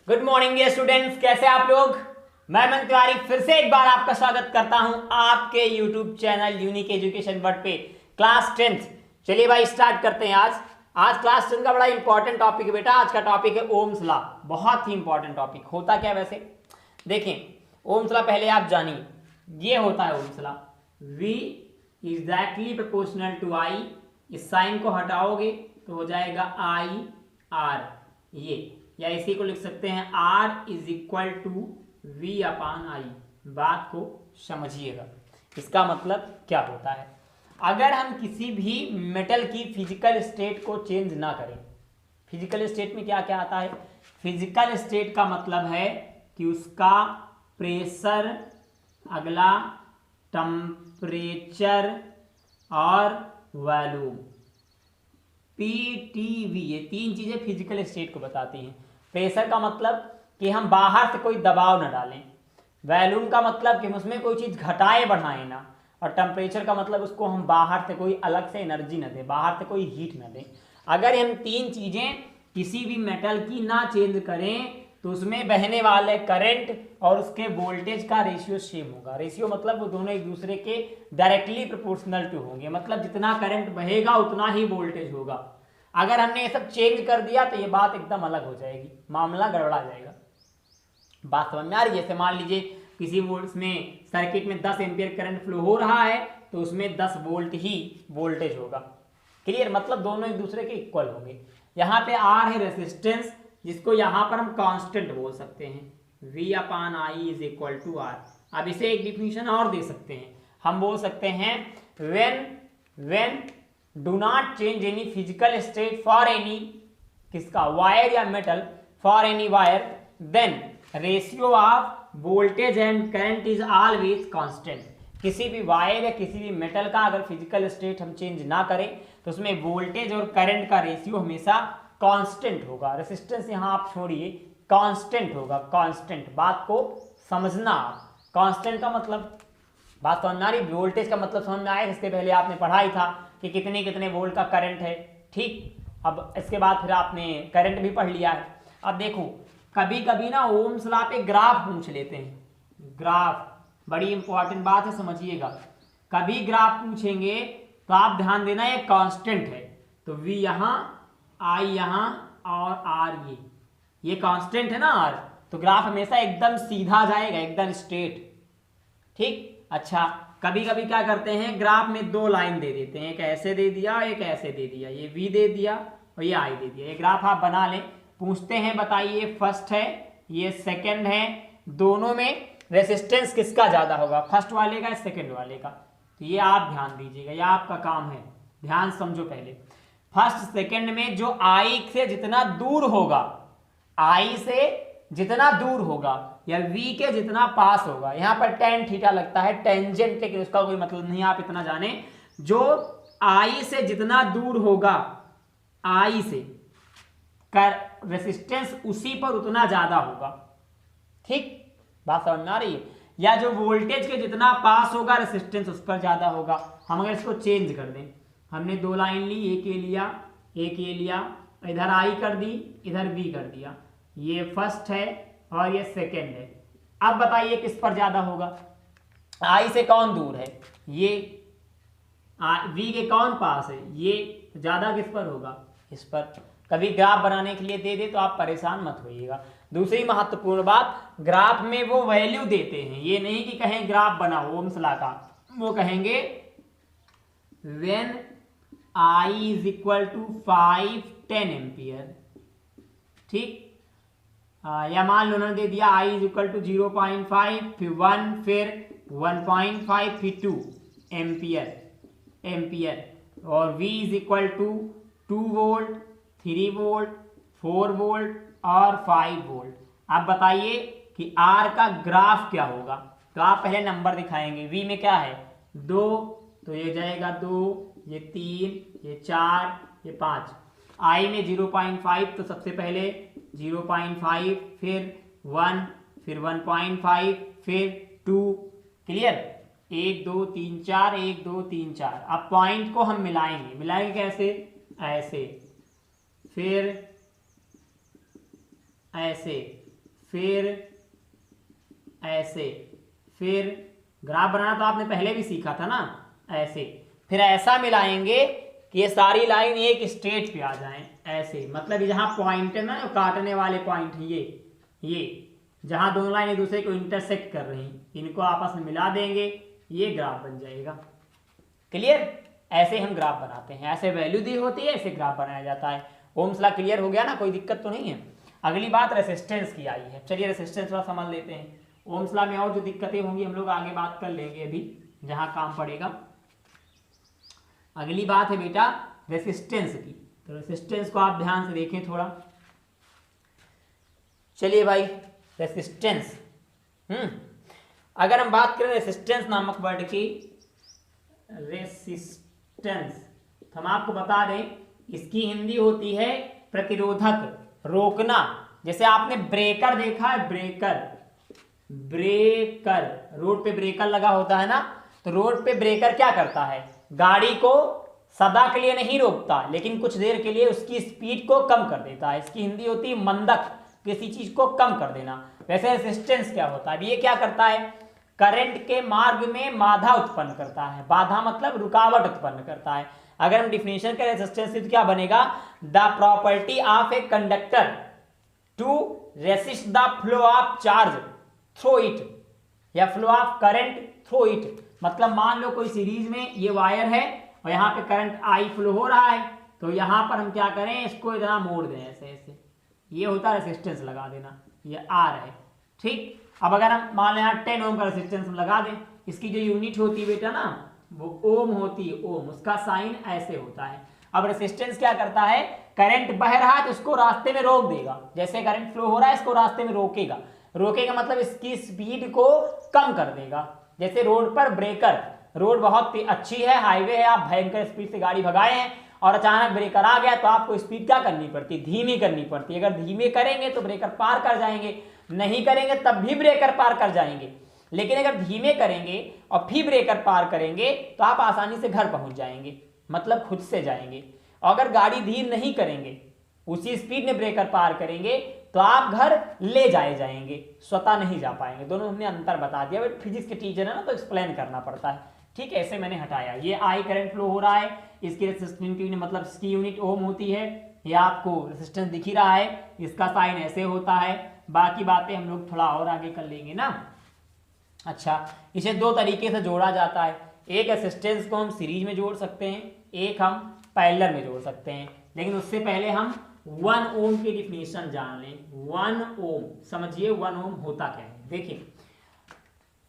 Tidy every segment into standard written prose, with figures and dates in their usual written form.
Good morning ये students, कैसे आप लोग। मैं अमन तिवारी फिर से एक बार आपका स्वागत करता हूं आपके YouTube channel unique education world पे क्लास 10th। चलिए भाई स्टार्ट करते हैं। आज क्लास 10 का बड़ा इंपॉर्टेंट टॉपिक है बेटा। आज का टॉपिक है ओम्स लॉ। बहुत ही इंपॉर्टेंट टॉपिक। होता क्या वैसे देखें, ओम्स लॉ पहले आप जानिए। ये होता है Ohm's law, V exactly proportional to I। इस साइन को हटाओगे तो हो जाएगा I R, ये या इसी को लिख सकते हैं R is equal to V upon I। बात को समझिएगा, इसका मतलब क्या होता है। अगर हम किसी भी मेटल की फिजिकल स्टेट को चेंज ना करें, फिजिकल स्टेट में क्या क्या आता है। फिजिकल स्टेट का मतलब है कि उसका प्रेशर, अगला टेम्परेचर और वॉल्यूम, PTV, ये तीन चीजें फिजिकल स्टेट को बताती हैं। प्रेशर का मतलब कि हम बाहर से कोई दबाव न डालें, वॉल्यूम का मतलब कि हम उसमें कोई चीज घटाएं बढ़ाएं ना, और टेम्परेचर का मतलब उसको हम बाहर से कोई अलग से एनर्जी न दें, बाहर से कोई हीट न दें। अगर हम तीन चीजें किसी भी मेटल की ना चेंज करें तो उसमें बहने वाले करंट और उसके वोल्टेज का रेशियो सेम होगा। रेशियो मतलब वो दोनों एक दूसरे के डायरेक्टली प्रोपोर्शनल टू होंगे, मतलब जितना करंट बहेगा उतना ही वोल्टेज होगा। अगर हमने ये सब चेंज कर दिया तो ये बात एकदम अलग हो जाएगी, मामला गड़बड़ा जाएगा। बात समझ में आ रही है। जैसे मान लीजिए किसी वोल्ट में सर्किट में 10 एम्पियर करंट फ्लो हो रहा है तो उसमें 10 वोल्ट ही वोल्टेज होगा। क्लियर, मतलब दोनों एक दूसरे के इक्वल होंगे। यहाँ पे R है रेसिस्टेंस, जिसको यहाँ पर हम कांस्टेंट बोल सकते हैं। V upon I is equal to R। अब इसे एक डिफिनीशन और दे सकते हैं, हम बोल सकते हैं when do not change any physical state for any, किसका, वायर या metal, for any wire, then ratio of voltage and current is always constant। किसी भी वायर या किसी भी मेटल का अगर फिजिकल स्टेट हम चेंज ना करें तो उसमें वोल्टेज और करंट का रेशियो हमेशा कांस्टेंट होगा। रेसिस्टेंस यहाँ आप छोड़िए, कांस्टेंट होगा, कांस्टेंट। बात को समझना आप। कांस्टेंट का मतलब बात समझ आ रही। वोल्टेज का मतलब समझ में आया, इसके पहले आपने पढ़ा ही था कि कितने कितने वोल्ट का करंट है। ठीक, अब इसके बाद फिर आपने करंट भी पढ़ लिया है। अब देखो, कभी कभी ना ओम्स लॉ पे ग्राफ पूछ लेते हैं। ग्राफ बड़ी इंपॉर्टेंट बात है, समझिएगा। कभी ग्राफ पूछेंगे तो आप ध्यान देना, ये कांस्टेंट है तो V यहाँ, I यहाँ और R ये कांस्टेंट है ना R, तो ग्राफ हमेशा एकदम सीधा जाएगा, एकदम स्ट्रेट। ठीक, अच्छा कभी कभी क्या करते हैं, ग्राफ में दो लाइन दे देते हैं, एक ऐसे दे दिया एक ऐसे दे दिया, ये V दे दिया और ये I दे दिया। ये ग्राफ आप बना लें। पूछते हैं बताइए फर्स्ट है ये सेकंड है, दोनों में रेसिस्टेंस किसका ज्यादा होगा, फर्स्ट वाले का या सेकंड वाले का। तो ये आप ध्यान दीजिएगा, ये आपका काम है, ध्यान समझो पहले। फर्स्ट सेकंड में जो I से जितना दूर होगा, I से जितना दूर होगा या V के जितना पास होगा, यहाँ पर टेन थीटा लगता है टेंजेंट, लेकिन उसका कोई मतलब नहीं, आप इतना जाने जो I से जितना दूर होगा, I से कर रेसिस्टेंस उसी पर उतना ज्यादा होगा। ठीक, बात समझ में आ रही है। या जो वोल्टेज के जितना पास होगा रेसिस्टेंस उस पर ज्यादा होगा। हम अगर इसको चेंज कर दें, हमने दो लाइन ली, एक ये लिया एक ये लिया, इधर I कर दी इधर V कर दिया, ये फर्स्ट है और ये सेकंड है। अब बताइए किस पर ज्यादा होगा, I से कौन दूर है, ये V के कौन पास है, ये ज्यादा किस पर होगा, इस पर। कभी ग्राफ बनाने के लिए दे दे तो आप परेशान मत होइएगा। दूसरी महत्वपूर्ण बात, ग्राफ में वो वैल्यू देते हैं, ये नहीं कि कहें ग्राफ बनाओ ओम्स लॉ का, वो कहेंगे when I is equal to 5-10 ampere. ठीक, या मान लो उन्होंने दे दिया I इज इक्वल टू 0.5 फिर 1 फिर 1.5 फिर 2 एम्पियर और V is equal to 2 volt 3 volt 4 volt और 5 वोल्ट। अब बताइए कि R का ग्राफ क्या होगा। तो आप पहले नंबर दिखाएंगे, V में क्या है 2 तो ये जाएगा 2, ये 3, ये 4, ये 5। I में 0.5 तो सबसे पहले 0.5 फिर 1 फिर 1.5 फिर 2। क्लियर, 1 2 3 4 1 2 3 4। अब पॉइंट को हम मिलाएंगे कैसे, ऐसे फिर ऐसे फिर ऐसे, फिर ग्राफ बनाना तो आपने पहले भी सीखा था ना, ऐसे, फिर ऐसा मिलाएंगे कि ये सारी लाइन एक स्ट्रेट पे आ जाएं, ऐसे, मतलब जहां पॉइंट है ना, काटने वाले पॉइंट, ये जहां दोनों लाइन एक दूसरे को इंटरसेक्ट कर रही हैं, इनको आपस में मिला देंगे, ये ग्राफ बन जाएगा। क्लियर? ऐसे हम ग्राफ बनाते हैं, ऐसे वैल्यू दी होती है, ऐसे ग्राफ बनाया जाता है। ओम्स लॉ क्लियर हो गया ना, कोई दिक्कत तो नहीं है। अगली बात रेसिस्टेंस की आई है, चलिए रेसिस्टेंस थोड़ा समझ लेते हैं। ओम्स लॉ में और जो दिक्कतें होंगी हम लोग आगे बात कर लेंगे, अभी जहां काम पड़ेगा। अगली बात है बेटा रेसिस्टेंस की, तो रेसिस्टेंस को आप ध्यान से देखें थोड़ा। चलिए भाई रेसिस्टेंस, अगर हम बात करें रेसिस्टेंस नामक वर्ड की, रेसिस्टेंस, तो हम आपको बता दें इसकी हिंदी होती है प्रतिरोधक, रोकना। जैसे आपने ब्रेकर देखा है, ब्रेकर, रोड पे ब्रेकर लगा होता है ना, तो रोड पे ब्रेकर क्या करता है, गाड़ी को सदा के लिए नहीं रोकता, लेकिन कुछ देर के लिए उसकी स्पीड को कम कर देता है। इसकी हिंदी होती है मंदक, किसी चीज को कम कर देना। वैसे रेसिस्टेंस क्या होता है, ये क्या करता है, करंट के मार्ग में बाधा उत्पन्न करता है। बाधा मतलब रुकावट उत्पन्न करता है। अगर हम डिफिनेशन करें रेसिस्टेंस तो क्या बनेगा, the property of a conductor to resist the flow of charge through it, या flow of current through it. मतलब मान लो कोई सीरीज में ये वायर है और यहाँ पे करंट आई फ्लो हो रहा है, तो यहाँ पर हम क्या करें, इसको इतना मोड़ दें ऐसे ऐसे, ये होता है रेसिस्टेंस लगा देना, ये आर है, ठीक। अब अगर हम मान लें यहाँ 10 ओम का रेसिस्टेंस लगा दें, इसकी जो यूनिट होती है बेटा ना, वो ओम होती है, ओम, उसका साइन ऐसे होता है। अब रेसिस्टेंस क्या करता है, करंट बह रहा है तो इसको रास्ते में रोक देगा, जैसे करंट फ्लो हो रहा है इसको रास्ते में रोकेगा, रोकेगा मतलब इसकी स्पीड को कम कर देगा। जैसे रोड पर ब्रेकर, रोड बहुत अच्छी है, हाईवे है, आप भयंकर स्पीड से गाड़ी भगाए हैं और अचानक ब्रेकर आ गया, तो आपको स्पीड क्या करनी पड़ती, धीमी करनी पड़ती है। अगर धीमे करेंगे तो ब्रेकर पार कर जाएंगे, नहीं करेंगे तब भी ब्रेकर पार कर जाएंगे। लेकिन अगर धीमे करेंगे और फिर ब्रेकर पार करेंगे तो आप आसानी से घर पहुंच जाएंगे, मतलब खुद से जाएंगे। और अगर गाड़ी धीर नहीं करेंगे, उसी स्पीड में ब्रेकर पार करेंगे, तो आप घर ले जाएंगे, स्वतः नहीं जा पाएंगे। दोनों हमने अंतर बता दिया, बट फिजिक्स के टीचर है ना, तो एक्सप्लेन करना पड़ता है, ठीक है। ऐसे मैंने हटाया, ये आई करंट फ्लो हो रहा है, इसकी रेसिस्टेंस की मतलब इसकी यूनिट ओम होती है, ये आपको रेसिस्टेंस दिख ही रहा है, इसका साइन ऐसे होता है। बाकी बातें हम लोग थोड़ा और आगे कर लेंगे ना। अच्छा, इसे दो तरीके से जोड़ा जाता है, एक रेसिस्टेंस को हम सीरीज में जोड़ सकते हैं, एक हम पैरेलल में जोड़ सकते हैं। लेकिन उससे पहले हम 1 ओम की डिफिनेशन जान लें। 1 ओम समझिए, 1 ओम होता क्या है। देखिए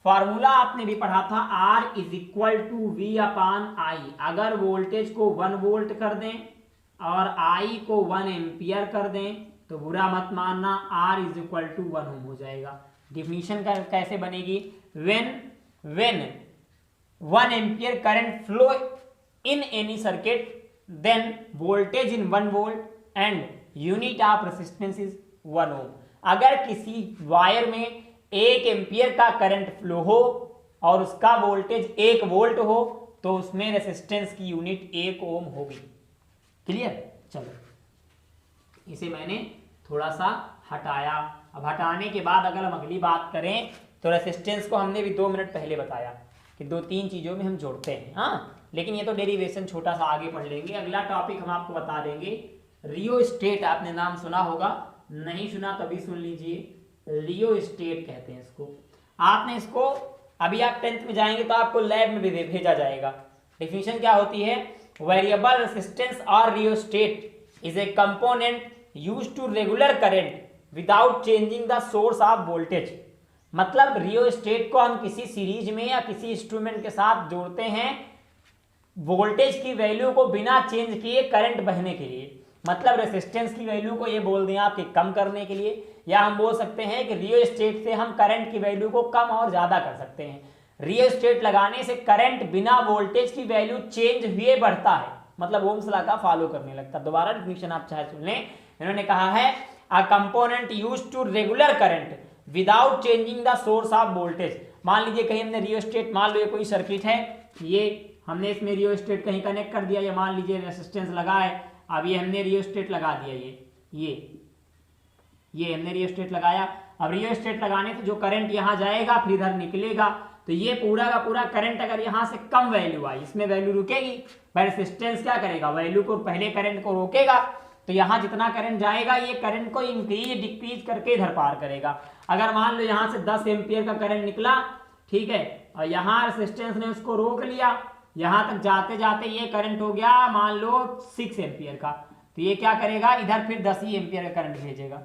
फॉर्मूला आपने भी पढ़ा था, R is equal to V upon I. अगर वोल्टेज को 1 वोल्ट कर दें और I को 1 एम्पियर कर दें तो बुरा मत मानना, R is equal to 1 ohm हो जाएगा। डिफिनीशन कैसे बनेगी, when 1 ampere current flow in any circuit then voltage in 1 volt and unit of resistance is 1 ohm. अगर किसी वायर में 1 एम्पियर का करंट फ्लो हो और उसका वोल्टेज 1 वोल्ट हो, तो उसमें रेसिस्टेंस की यूनिट 1 ओम होगी। क्लियर? चलो इसे मैंने थोड़ा सा हटाया। अब हटाने के बाद अगर हम अगली बात करें तो रेसिस्टेंस को हमने भी 2 मिनट पहले बताया कि 2-3 चीजों में हम जोड़ते हैं, हाँ, लेकिन ये तो डेरिवेशन छोटा सा आगे पढ़ लेंगे। अगला टॉपिक हम आपको बता देंगे रियोस्टेट। आपने नाम सुना होगा, नहीं सुना तो अभी सुन लीजिए। रियोस्टेट कहते हैं इसको। आपने इसको अभी आप 10th में जाएंगे तो आपको लैब में भी भेजा जाएगा। डिफिनीशन क्या होती है, वेरिएबल रेसिस्टेंस और rheostat is a component used to regular current without changing the source of voltage. मतलब रियोस्टेट को हम किसी सीरीज में या किसी इंस्ट्रूमेंट के साथ जोड़ते हैं वोल्टेज की वैल्यू को बिना चेंज किए करंट बहने के लिए। मतलब रेसिस्टेंस की वैल्यू को ये बोल दें आपके कम करने के लिए, या हम बोल सकते हैं कि रियोस्टेट से हम करंट की वैल्यू को कम और ज्यादा कर सकते हैं। रियोस्टेट लगाने से करंट बिना वोल्टेज की वैल्यू चेंज हुए बढ़ता है, मतलब ओम्स लॉ का फॉलो करने लगता है। दोबारा डिफिनीशन आप चाहे सुन लें। इन्होंने कहा है a component used to regular current without changing the source of voltage. मान लीजिए कहीं हमने रियोस्टेट, मान लो ये कोई सर्किट है, ये हमने इसमें रियोस्टेट कहीं कनेक्ट कर दिया, या मान लीजिए रेसिस्टेंस लगा है, अब ये हमने रियोस्टेट लगा दिया, ये ये हमने रियोस्टेट लगाया। अब रियोस्टेट लगाने से जो करंट यहाँ जाएगा फिर इधर निकलेगा, तो ये पूरा का पूरा करंट अगर यहाँ से कम वैल्यू आई, इसमें वैल्यू रुकेगी, पर रेसिस्टेंस क्या करेगा, वैल्यू को पहले करंट को रोकेगा। तो यहाँ जितना करंट जाएगा ये करंट को इंक्रीज डिक्रीज करके इधर पार करेगा। अगर मान लो यहाँ से 10 एम्पियर का करंट निकला, ठीक है, और यहाँ रेसिस्टेंस ने उसको रोक लिया, यहाँ तक जाते जाते ये करंट हो गया मान लो 6 एम्पियर का, तो ये क्या करेगा, इधर फिर 10 ही एम्पियर का करंट भेजेगा।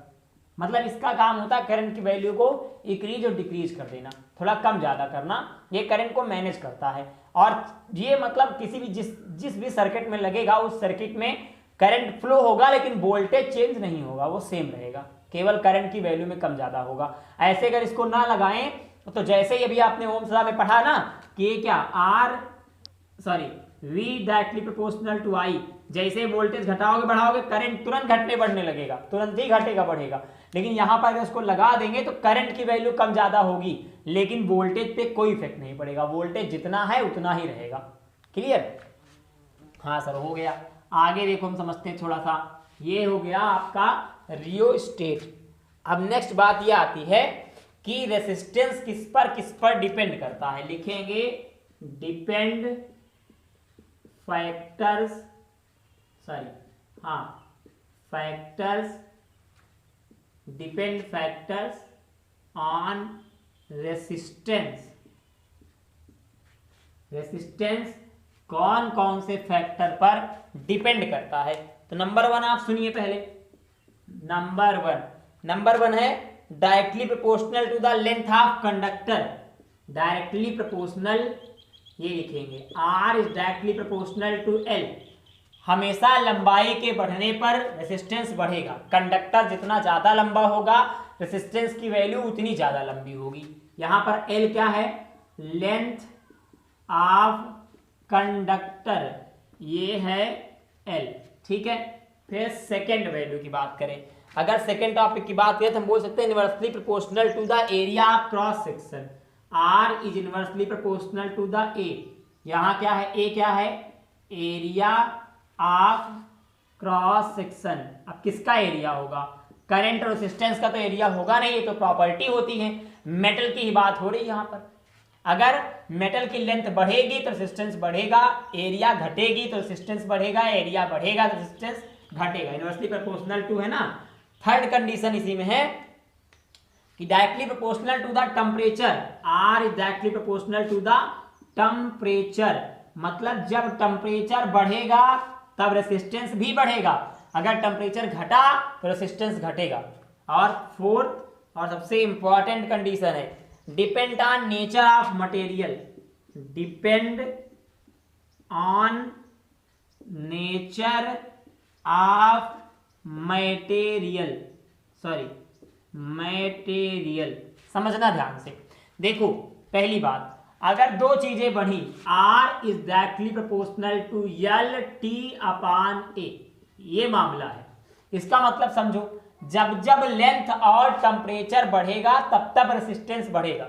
मतलब इसका काम होता है करंट की वैल्यू को इंक्रीज और डिक्रीज कर देना, थोड़ा कम ज़्यादा करना, ये करंट को मैनेज करता है। और ये मतलब किसी भी जिस भी सर्किट में लगेगा उस सर्किट में करंट फ्लो होगा लेकिन वोल्टेज चेंज नहीं होगा, वो सेम रहेगा, केवल करंट की वैल्यू में कम ज़्यादा होगा। ऐसे अगर इसको ना लगाएं तो जैसे ही अभी आपने ओम्स लॉ में पढ़ा ना कि ये क्या V directly proportional to I, जैसे वोल्टेज घटाओगे बढ़ाओगे करंट तुरंत घटने बढ़ने लगेगा, तुरंत ही घटेगा बढ़ेगा। लेकिन यहाँ पर अगर इसको लगा देंगे तो करंट की वैल्यू कम ज़्यादा होगी लेकिन वोल्टेज पे कोई इफेक्ट नहीं पड़ेगा, वोल्टेज जितना है उतना ही रहेगा। क्लियर? हाँ सर हो गया। आगे देखो हम समझते हैं थोड़ा सा, ये हो गया आपका रियोस्टेट। अब नेक्स्ट बात ये आती है कि रेसिस्टेंस किस पर डिपेंड करता है। लिखेंगे depend factors, depend factors on resistance. Resistance कौन कौन से फैक्टर पर डिपेंड करता है? तो नंबर 1 आप सुनिए पहले। नंबर वन है directly proportional to the length of conductor. Directly proportional, ये लिखेंगे R is directly proportional to L। हमेशा लंबाई के बढ़ने पर रेसिस्टेंस बढ़ेगा, कंडक्टर जितना ज्यादा लंबा होगा रेसिस्टेंस की वैल्यू उतनी ज्यादा लंबी होगी। यहां पर L क्या है, लेंथ ऑफ कंडक्टर, ये है L, ठीक है। फिर सेकेंड वैल्यू की बात करें, अगर सेकेंड टॉपिक की बात करें तो हम बोल सकते हैं inversely proportional to the area of cross section. R is inversely proportional to the A। यहाँ क्या है, A क्या है, एरिया ऑफ क्रॉस सेक्शन। अब किसका एरिया होगा, करंट और रेजिस्टेंस का तो एरिया होगा नहीं, ये तो प्रॉपर्टी होती है, मेटल की ही बात हो रही है यहाँ पर। अगर मेटल की लेंथ बढ़ेगी तो रेजिस्टेंस बढ़ेगा, एरिया घटेगी तो रेजिस्टेंस बढ़ेगा, एरिया बढ़ेगा तो रेजिस्टेंस घटेगा। इनवर्सली प्रोपोर्शनल टू है ना। थर्ड कंडीशन इसी में है कि directly proportional to the temperature. R is directly proportional to the temperature, मतलब जब टेम्परेचर बढ़ेगा तब रेसिस्टेंस भी बढ़ेगा, अगर टेम्परेचर घटा तो रेसिस्टेंस घटेगा। और फोर्थ और सबसे इंपॉर्टेंट कंडीशन है depend on nature of material. Depend on nature of material, material, समझना ध्यान से। देखो पहली बात, अगर दो चीजें बढ़ी, R is directly proportional to LT/A, ये मामला है। इसका मतलब समझो, जब जब लेंथ और टेम्परेचर बढ़ेगा तब तब रेसिस्टेंस बढ़ेगा।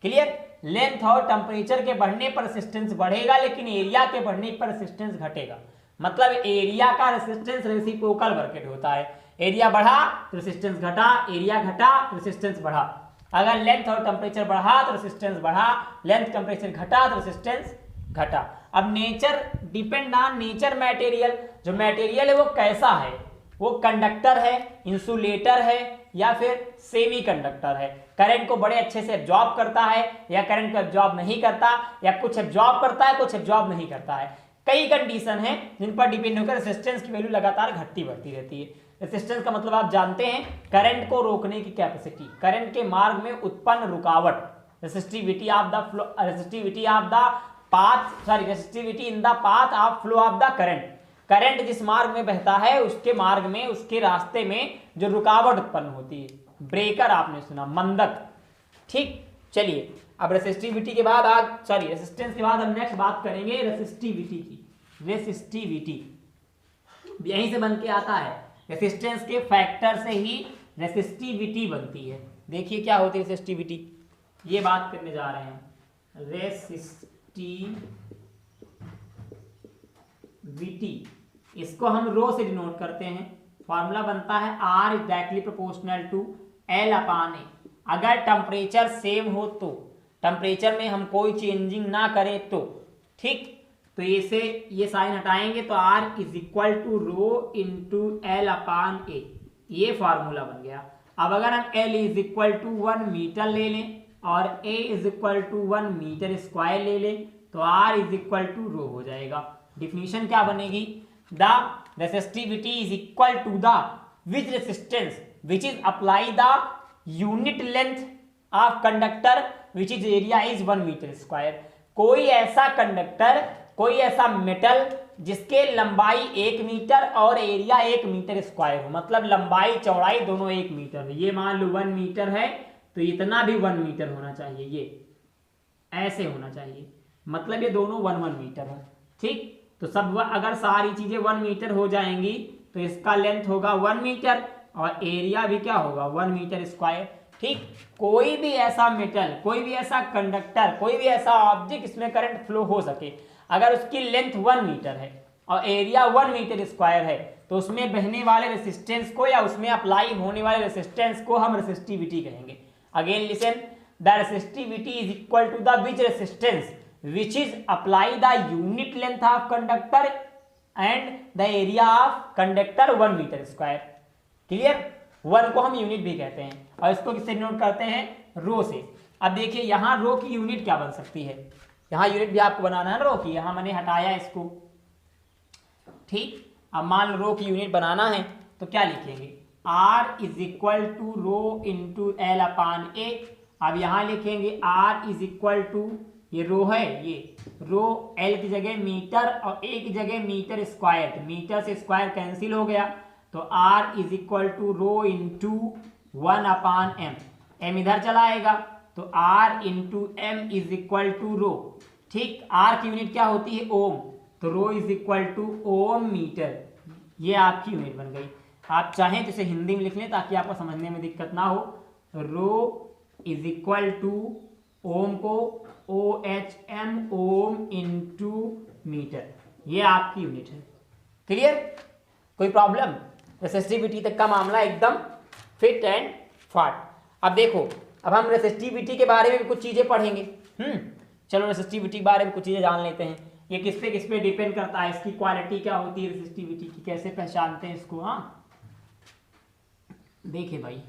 क्लियर? लेंथ और टेम्परेचर के बढ़ने पर रेसिस्टेंस बढ़ेगा लेकिन एरिया के बढ़ने पर रेसिस्टेंस घटेगा। मतलब एरिया का रेसिस्टेंस रेसिप्रोकल सर्किट होता है, एरिया बढ़ा तो रेसिस्टेंस घटा, एरिया घटा तो रेसिस्टेंस बढ़ा। अगर लेंथ और टेम्परेचर बढ़ा तो रेसिस्टेंस बढ़ा, लेंथ टेम्परेचर घटा तो रेसिस्टेंस घटा। अब nature, depend on nature material, जो मटेरियल है वो कैसा है, वो कंडक्टर है, इंसुलेटर है या फिर सेमी कंडक्टर है, करंट को बड़े अच्छे से एब्जॉर्ब करता है या करंट को एब्जॉर्ब नहीं करता, या कुछ एब्जॉर्ब करता है कुछ एब्जॉर्ब नहीं करता है। कई कंडीशन है जिन पर डिपेंड होकर रेसिस्टेंस की वैल्यू लगातार घटती बढ़ती रहती है। रेसिस्टेंस का मतलब आप जानते हैं करंट को रोकने की कैपेसिटी, करंट के मार्ग में उत्पन्न रुकावट, resistivity of the flow, resistivity of the path, resistivity in the path of flow of the current. Current जिस मार्ग में बहता है उसके मार्ग में, उसके रास्ते में जो रुकावट उत्पन्न होती है, ब्रेकर आपने सुना, मंदक। ठीक, चलिए अब रेसिस्टिविटी के बाद रेसिस्टेंस के बाद हम नेक्स्ट बात करेंगे रेसिस्टिविटी की। रेसिस्टिविटी यहीं से बन के आता है, रेसिस्टेंस के फैक्टर से ही रेसिस्टिविटी बनती है। देखिए क्या होती है रेसिस्टिविटी, ये बात करने जा रहे हैं। रेसिस्टिविटी, इसको हम रो से डिनोट करते हैं, फॉर्मूला बनता है R is proportional to L upon A. अगर टेम्परेचर सेम हो तो, टेम्परेचर में हम कोई चेंजिंग ना करें तो, ठीक, तो इसे ये साइन हटाएंगे तो R is equal to rho into L upon A, ये फार्मूला बन गया। अब अगर हम L is equal to 1 metre ले लें और A is equal to 1 metre square ले लें तो R is equal to rho हो जाएगा। डिफिनीशन क्या बनेगी? The resistivity is equal to the which resistance which is apply the unit length of conductor which is area is 1 metre square. कोई ऐसा conductor, कोई ऐसा मेटल जिसके लंबाई 1 मीटर और एरिया 1 मीटर स्क्वायर हो, मतलब लंबाई चौड़ाई दोनों 1 मीटर है। ये मान लो 1 मीटर है तो इतना भी 1 मीटर होना चाहिए, ये ऐसे होना चाहिए, मतलब ये दोनों 1 मीटर है, ठीक। तो सब अगर सारी चीजें 1 मीटर हो जाएंगी तो इसका लेंथ होगा 1 मीटर और एरिया भी क्या होगा 1 मीटर स्क्वायर, ठीक। कोई भी ऐसा मेटल, कोई भी ऐसा कंडक्टर, कोई भी ऐसा ऑब्जेक्ट इसमें करंट फ्लो हो सके, अगर उसकी लेंथ 1 मीटर है और एरिया 1 मीटर स्क्वायर है तो उसमें बहने वाले रेसिस्टेंस को या उसमें अप्लाई होने वाले रेसिस्टेंस को हम रेसिस्टिविटी कहेंगे। Again listen, the resistivity is equal to the which resistance which is apply the unit length of conductor and the area of conductor 1 metre square. Clear? 1 को हम यूनिट भी कहते हैं और इसको किससे नोट करते हैं? रो से। अब देखिए यहाँ रो की यूनिट क्या बन सकती है, यहाँ यूनिट भी आपको बनाना है रो की, यहाँ मैंने हटाया इसको, ठीक। अब मान लो रो की यूनिट बनाना है तो क्या लिखेंगे? R is equal to rho into L upon A. अब यहाँ लिखेंगे R इज इक्वल टू, ये रो है, ये रो L की जगह मीटर और A की जगह मीटर स्क्वायर, तो मीटर से स्क्वायर कैंसिल हो गया तो R is equal to rho into 1 upon M, M इधर चला आएगा तो R into M is equal to rho, ठीक। R की यूनिट क्या होती है? ओम, तो rho is equal to ohm metre, ये आपकी यूनिट बन गई। आप चाहें तो इसे हिंदी में लिख लें ताकि आपको समझने में दिक्कत ना हो। रो इज इक्वल टू ओम को OHM ओम इंटू मीटर, ये आपकी यूनिट है। क्लियर? कोई प्रॉब्लम? रेसिस्टिविटी तक का मामला एकदम फिट एंड फाट। अब देखो, अब हम रेसिस्टिविटी के बारे में भी कुछ चीजें पढ़ेंगे। चलो रेसिस्टिविटी के बारे में कुछ चीजें जान लेते हैं। ये किस पे डिपेंड करता है, इसकी क्वालिटी क्या होती है रेसिस्टिविटी की, कैसे पहचानते हैं इसको। हाँ देखिए भाई,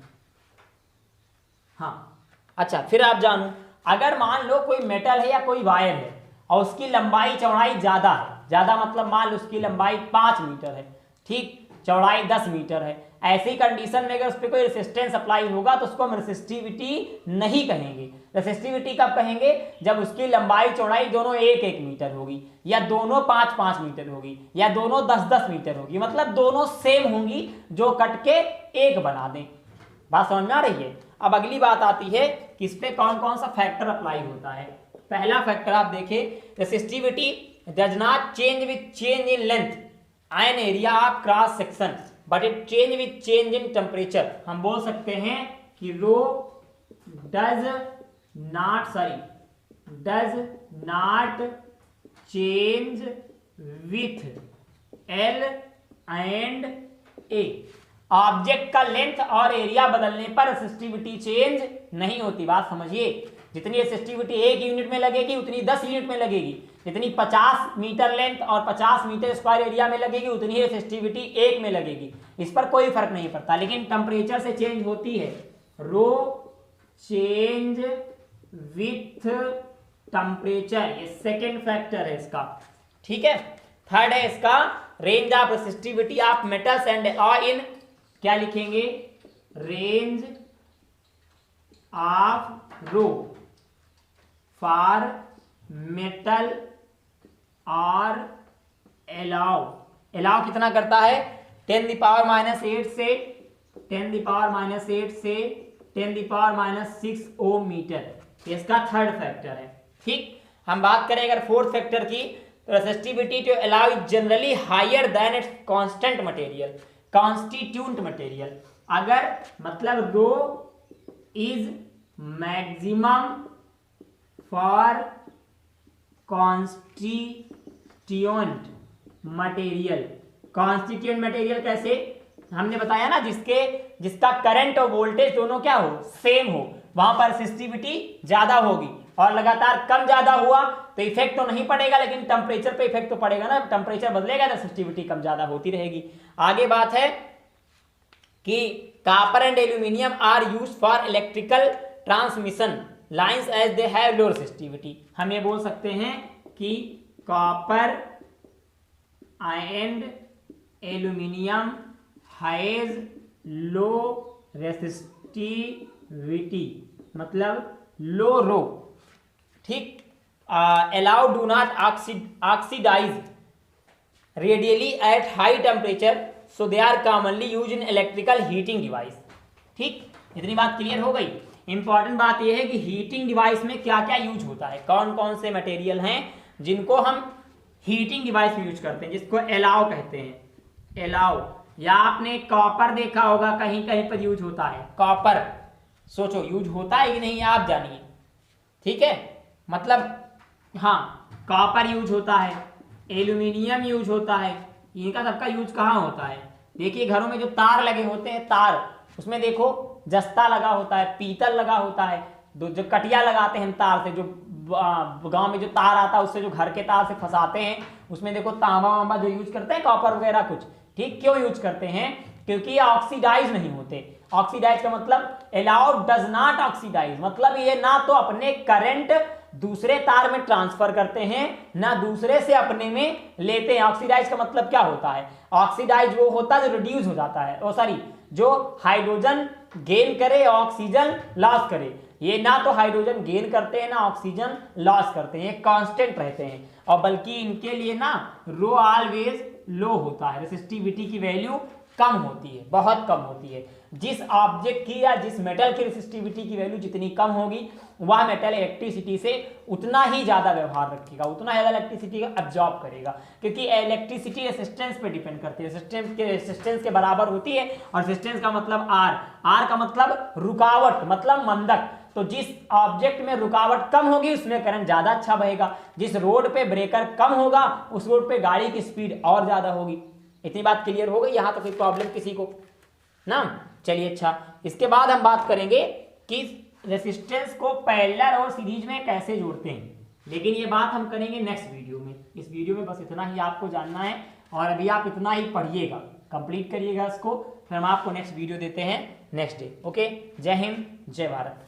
हाँ अच्छा, फिर आप जानो, अगर मान लो कोई मेटल है या कोई वायर है और उसकी लंबाई चौड़ाई ज्यादा है, ज्यादा मतलब मान लो उसकी लंबाई 5 मीटर है, ठीक, चौड़ाई 10 मीटर है, ऐसी कंडीशन में अगर उस पर कोई रेसिस्टेंस अप्लाई होगा तो उसको हम रेसिस्टिविटी नहीं कहेंगे। रेसिस्टिविटी कब कहेंगे? जब उसकी लंबाई चौड़ाई दोनों 1-1 मीटर होगी, या दोनों 5-5 मीटर होगी, या दोनों 10-10 मीटर होगी, मतलब दोनों सेम होंगी जो कट के एक बना दें। बात समझ में आ रही है? अब अगली बात आती है कि इस पे कौन कौन सा फैक्टर अप्लाई होता है। पहला फैक्टर आप देखिए, resistivity does not change with change in length and area of cross section but it change with change in temperature. हम बोल सकते हैं कि rho does not change with L and A. Object का लेंथ और area बदलने पर resistivity change नहीं होती। बात समझिए, जितनी रेसिस्टिविटी 1 यूनिट में लगेगी उतनी 10 यूनिट में लगेगी, जितनी 50 मीटर लेंथ और 50 मीटर स्क्वायर एरिया में लगेगी उतनी रेसिस्टिविटी 1 में लगेगी। इस पर कोई फर्क नहीं पड़ता, लेकिन टेम्परेचर से चेंज होती है। रो चेंज विथ टेम्परेचर, ये सेकेंड फैक्टर है इसका, ठीक है। थर्ड है इसका range of resistivity of metals and in, क्या लिखेंगे? Range of rho for metal और एलाउ कितना करता है? 10⁻⁸ से 10⁻⁸ से 10⁻⁶ ओम मीटर, इसका थर्ड फैक्टर है, ठीक। हम बात करें अगर फोर्थ फैक्टर की, तो resistivity to alloy is generally higher than its constant material, constituent material. अगर मतलब rho is maximum for constituent material. Constituent material कैसे? हमने बताया ना, जिसका करंट और वोल्टेज दोनों क्या हो, सेम हो, वहां पर रेसिस्टिविटी ज्यादा होगी। और लगातार कम ज्यादा हुआ तो इफेक्ट तो नहीं पड़ेगा, लेकिन टेम्परेचर पे इफेक्ट तो पड़ेगा ना, टेम्परेचर बदलेगा तो रेसिस्टिविटी कम ज्यादा होती रहेगी। आगे बात है कि copper and aluminium are used for electrical transmission lines as they have low resistivity. हम ये बोल सकते हैं कि copper and aluminium has low resistivity, मतलब लो रो, ठीक। Alloy do not oxidise readily at high temperature, so they are commonly use in electrical heating device. ठीक, इतनी बात क्लियर हो गई। इंपॉर्टेंट बात यह है कि हीटिंग डिवाइस में क्या क्या यूज होता है, कौन कौन से मटेरियल हैं जिनको हम हीटिंग डिवाइस में यूज करते हैं, जिसको एलाओ कहते हैं। एलाओ, या आपने कॉपर देखा होगा कहीं कहीं पर यूज होता है, कॉपर सोचो यूज होता है कि नहीं आप जानिए, ठीक है। मतलब हाँ, कॉपर यूज होता है, एल्यूमिनियम यूज होता है, इनका सबका यूज कहाँ होता है। देखिए घरों में जो तार लगे होते हैं, तार, उसमें देखो जस्ता लगा होता है, पीतल लगा होता है, जो कटिया लगाते हैं तार से, जो गांव में जो तार आता है उससे जो घर के तार से फंसाते हैं, उसमें देखो तांबा वांबा जो यूज करते हैं, कॉपर वगैरह कुछ, ठीक। क्यों यूज करते हैं, क्योंकि ये ऑक्सीडाइज नहीं होते। ऑक्सीडाइज का मतलब अलाउड डज नॉट ऑक्सीडाइज, मतलब ये ना तो अपने करंट दूसरे तार में ट्रांसफर करते हैं, ना दूसरे से अपने में लेते हैं। ऑक्सीडाइज का मतलब क्या होता है, ऑक्सीडाइज वो होता है जो रिड्यूस हो जाता है, ओ सॉरी, जो हाइड्रोजन गेन करे ऑक्सीजन लॉस करे। ये ना तो हाइड्रोजन गेन करते हैं ना ऑक्सीजन लॉस करते हैं, ये कांस्टेंट रहते हैं। और बल्कि इनके लिए ना रो ऑलवेज लो होता है, रेसिस्टिविटी की वैल्यू कम होती है, बहुत कम होती है। जिस ऑब्जेक्ट की या जिस मेटल की रेसिस्टिविटी की वैल्यू जितनी कम होगी, वह मेटल इलेक्ट्रिसिटी से उतना ही ज्यादा व्यवहार रखेगा, उतना ज्यादा इलेक्ट्रिसिटी का अब्जॉर्ब करेगा, क्योंकि इलेक्ट्रिसिटी रेसिस्टेंस पे डिपेंड करती है। रेसिस्टेंस के बराबर होती है, और रेसिस्टेंस का मतलब आर, आर का मतलब रुकावट, मतलब मंदक। तो जिस ऑब्जेक्ट में रुकावट कम होगी उसमें करंट ज्यादा अच्छा बहेगा, जिस रोड पे ब्रेकर कम होगा उस रोड पे गाड़ी की स्पीड और ज्यादा होगी। इतनी बात क्लियर हो गई, यहां तक कोई प्रॉब्लम किसी को ना। चलिए अच्छा, इसके बाद हम बात करेंगे कि रेसिस्टेंस को पैरेलल और सीरीज में कैसे जोड़ते हैं, लेकिन ये बात हम करेंगे नेक्स्ट वीडियो में। इस वीडियो में बस इतना ही आपको जानना है, और अभी आप इतना ही पढ़िएगा, कंप्लीट करिएगा इसको, फिर हम आपको नेक्स्ट वीडियो देते हैं नेक्स्ट डे। ओके, जय हिंद, जय भारत।